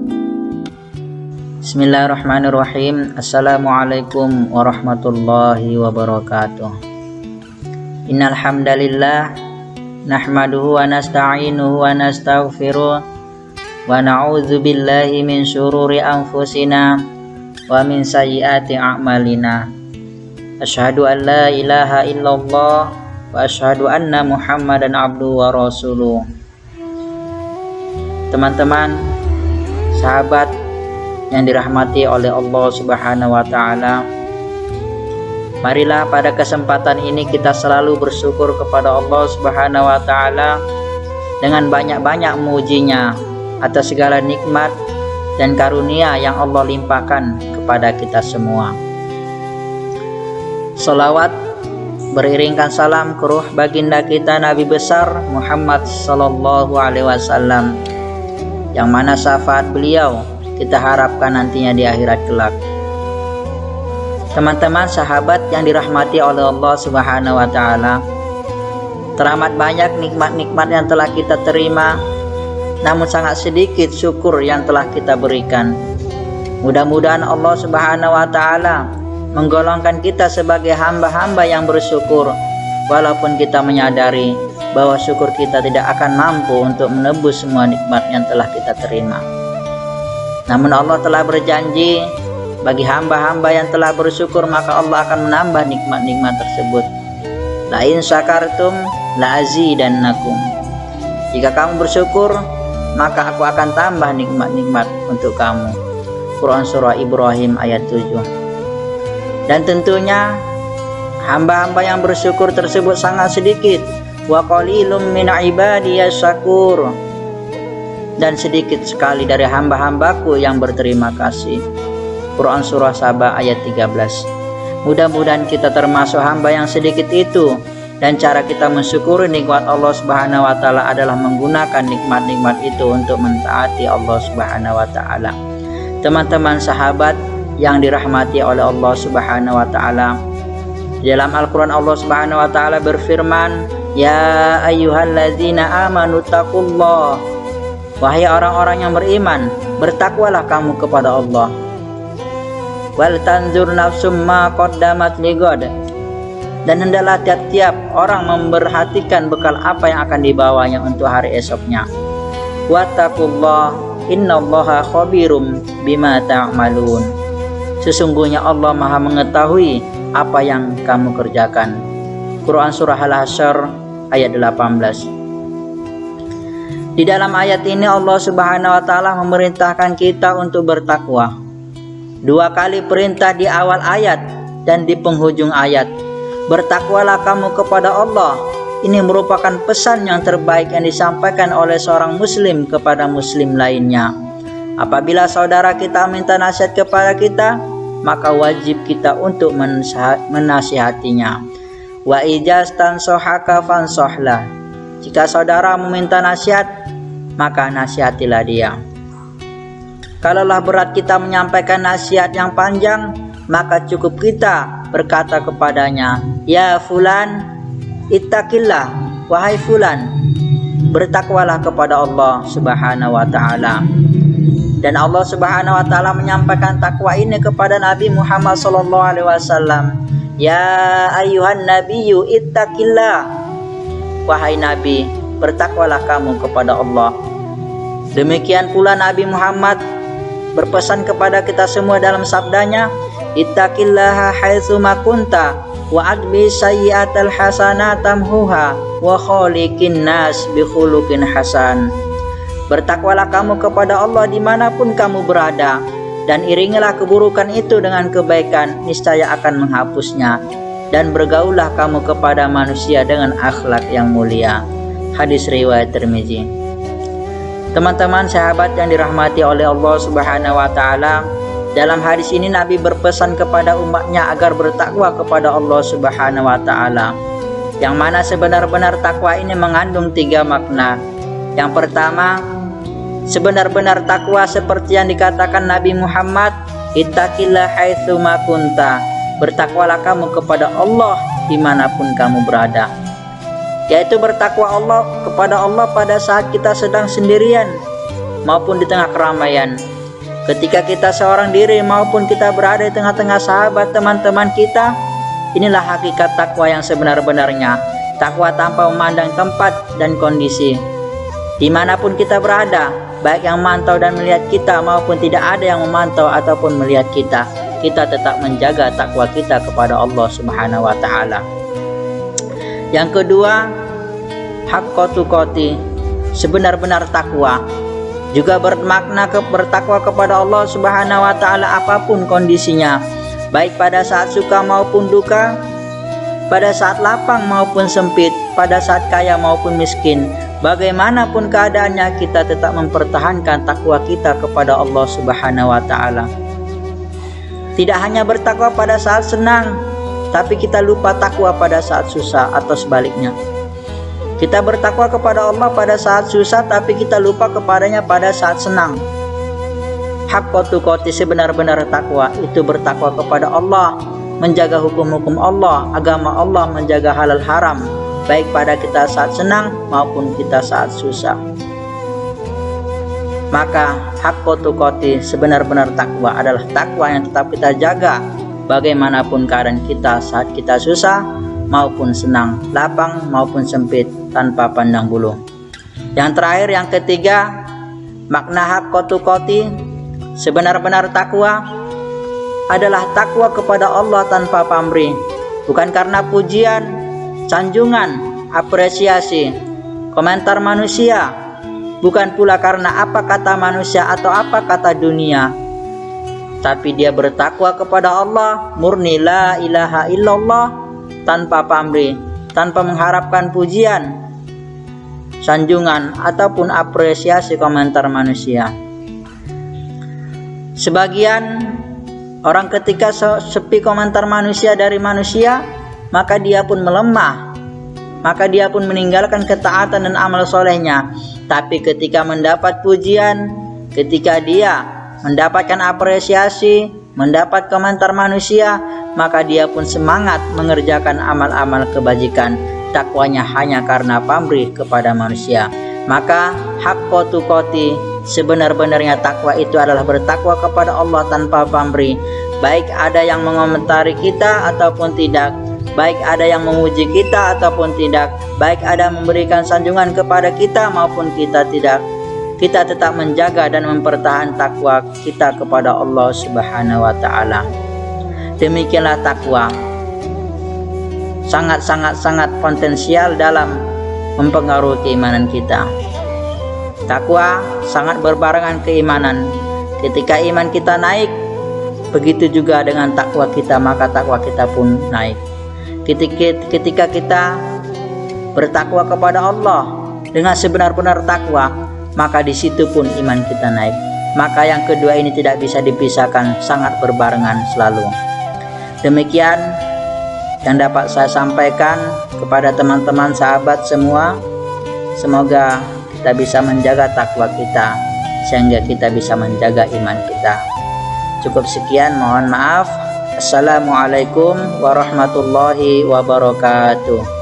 Bismillahirrahmanirrahim. Assalamualaikum warahmatullahi wabarakatuh. Innal hamdalillah nahmaduhu wa nasta'inuhu wa nastaghfiruh wa na'udzu billahi min syururi anfusina wa min sayyiati a'malina. Asyhadu an la ilaha illallah wa asyhadu anna Muhammadan abduhu wa rasuluh. Teman-teman, sahabat yang dirahmati oleh Allah Subhanahu wa taala, marilah pada kesempatan ini kita selalu bersyukur kepada Allah Subhanahu wa taala dengan banyak-banyak mujinya atas segala nikmat dan karunia yang Allah limpahkan kepada kita semua. Salawat beriringkan salam ke ruh baginda kita Nabi besar Muhammad sallallahu alaihi wasallam, yang mana syafaat beliau kita harapkan nantinya di akhirat kelak. Teman-teman sahabat yang dirahmati oleh Allah Subhanahu wa taala, teramat banyak nikmat-nikmat yang telah kita terima, namun sangat sedikit syukur yang telah kita berikan. Mudah-mudahan Allah Subhanahu wa taala menggolongkan kita sebagai hamba-hamba yang bersyukur, walaupun kita menyadari bahwa syukur kita tidak akan mampu untuk menebus semua nikmat yang telah kita terima. Namun Allah telah berjanji bagi hamba-hamba yang telah bersyukur, maka Allah akan menambah nikmat-nikmat tersebut. La in syakartum la azidannakum. Jika kamu bersyukur, maka aku akan tambah nikmat-nikmat untuk kamu. Quran surah Ibrahim ayat 7. Dan tentunya hamba-hamba yang bersyukur tersebut sangat sedikit. Wa qalilum min ibadiyas syakur. Dan sedikit sekali dari hamba-hambaku yang berterima kasih. Quran surah Saba ayat 13. Mudah-mudahan kita termasuk hamba yang sedikit itu, dan cara kita mensyukuri nikmat Allah Subhanahu wa taala adalah menggunakan nikmat-nikmat itu untuk mentaati Allah Subhanahu wa taala. Teman-teman sahabat yang dirahmati oleh Allah Subhanahu wa taala, dalam Al-Qur'an Allah Subhanahu wa taala berfirman, "Ya ayyuhalladzina amanu taqullaha." Wahai orang-orang yang beriman, bertakwalah kamu kepada Allah. Wal tanzur nafsum ma qaddamat ligad. Dan hendaklah tiap-tiap orang memperhatikan bekal apa yang akan dibawanya untuk hari esoknya. Wattaqullah innallaha khabirum bima ta'malun. Sesungguhnya Allah Maha mengetahui apa yang kamu kerjakan. Quran surah Al-Hasyr ayat 18. Di dalam ayat ini Allah Subhanahu wa taala memerintahkan kita untuk bertakwa. 2 kali perintah di awal ayat dan di penghujung ayat. Bertakwalah kamu kepada Allah. Ini merupakan pesan yang terbaik yang disampaikan oleh seorang muslim kepada muslim lainnya. Apabila saudara kita minta nasihat kepada kita, maka wajib kita untuk menasihatinya. Wa ijastan sohaka fansohlah. Jika saudara meminta nasihat, maka nasihatilah dia. Kalaulah berat kita menyampaikan nasihat yang panjang, maka cukup kita berkata kepadanya, "Ya fulan, ittaqillah." Wahai fulan, bertakwalah kepada Allah Subhanahu wa taala. Dan Allah Subhanahu wa taala menyampaikan takwa ini kepada Nabi Muhammad sallallahu alaihi wasallam. "Ya ayyuhan nabiyyu ittaqillah." Wahai Nabi, bertakwalah kamu kepada Allah. Demikian pula Nabi Muhammad berpesan kepada kita semua dalam sabdanya, "Ittaqillaha haitsu ma kunta wa adbi sayyi'atal hasanata tamhuha wa khaliqin nas bi khuluqin hasan." Bertakwalah kamu kepada Allah dimanapun kamu berada, dan iringilah keburukan itu dengan kebaikan, niscaya akan menghapusnya. Dan bergaullah kamu kepada manusia dengan akhlak yang mulia. Hadis riwayat Tirmizi. Teman-teman sahabat yang dirahmati oleh Allah Subhanahu wa taala, dalam hadis ini Nabi berpesan kepada umatnya agar bertakwa kepada Allah Subhanahu wa taala. Yang mana sebenar-benar takwa ini mengandung 3 makna. Yang pertama, sebenar-benar takwa seperti yang dikatakan Nabi Muhammad, "Ittaqillah haitsu ma kunta." Bertakwalah kamu kepada Allah dimanapun kamu berada. Yaitu bertakwa kepada Allah pada saat kita sedang sendirian maupun di tengah keramaian. Ketika kita seorang diri maupun kita berada di tengah-tengah sahabat teman-teman kita, inilah hakikat takwa yang sebenar-benarnya. Takwa tanpa memandang tempat dan kondisi. Dimanapun kita berada, baik yang memantau dan melihat kita maupun tidak ada yang memantau ataupun melihat kita, kita tetap menjaga takwa kita kepada Allah Subhanahu wa Ta'ala. Yang kedua, haqqa tuqati, sebenar-benar takwa. Juga bermakna bertakwa kepada Allah Subhanahu wa Ta'ala apapun kondisinya, baik pada saat suka maupun duka, pada saat lapang maupun sempit, pada saat kaya maupun miskin. Bagaimanapun keadaannya, kita tetap mempertahankan takwa kita kepada Allah Subhanahu wa Ta'ala. Tidak hanya bertakwa pada saat senang, tapi kita lupa takwa pada saat susah atau sebaliknya. Kita bertakwa kepada Allah pada saat susah, tapi kita lupa kepadanya pada saat senang. Haqqa tuqati, sebenar-benar takwa itu bertakwa kepada Allah, menjaga hukum-hukum Allah, agama Allah, menjaga halal haram, baik pada kita saat senang maupun kita saat susah. Maka haqqa tuqati, sebenar-benar takwa adalah takwa yang tetap kita jaga bagaimanapun keadaan kita, saat kita susah maupun senang, lapang maupun sempit, tanpa pandang bulu. Yang terakhir, yang ketiga, makna haqqa tuqati, sebenar-benar takwa adalah takwa kepada Allah tanpa pamrih, bukan karena pujian, sanjungan, apresiasi, komentar manusia, bukan pula karena apa kata manusia atau apa kata dunia, tapi dia bertakwa kepada Allah murni la ilaha illallah, tanpa pamrih, tanpa mengharapkan pujian, sanjungan ataupun apresiasi komentar manusia. Sebagian orang ketika sepi komentar manusia dari manusia, maka dia pun melemah, maka dia pun meninggalkan ketaatan dan amal solehnya. Tapi ketika mendapat pujian, ketika dia mendapatkan apresiasi, mendapat komentar manusia, maka dia pun semangat mengerjakan amal-amal kebajikan. Takwanya hanya karena pamrih kepada manusia. Maka haqqa tuqati, sebenar-benarnya takwa itu adalah bertakwa kepada Allah tanpa pamrih, baik ada yang mengomentari kita ataupun tidak, baik ada yang memuji kita ataupun tidak, baik ada memberikan sanjungan kepada kita maupun kita tidak. Kita tetap menjaga dan mempertahankan takwa kita kepada Allah Subhanahu wa Ta'ala. Demikianlah takwa sangat potensial dalam mempengaruhi keimanan kita. Takwa sangat berbarengan keimanan. Ketika iman kita naik, begitu juga dengan takwa kita, maka takwa kita pun naik. Ketika kita bertakwa kepada Allah dengan sebenar-benar takwa, maka di situ pun iman kita naik. Maka yang kedua ini tidak bisa dipisahkan, sangat berbarengan selalu. Demikian yang dapat saya sampaikan kepada teman-teman sahabat semua. Semoga kita bisa menjaga takwa kita, sehingga kita bisa menjaga iman kita. Cukup sekian, mohon maaf. Assalamualaikum warahmatullahi wabarakatuh.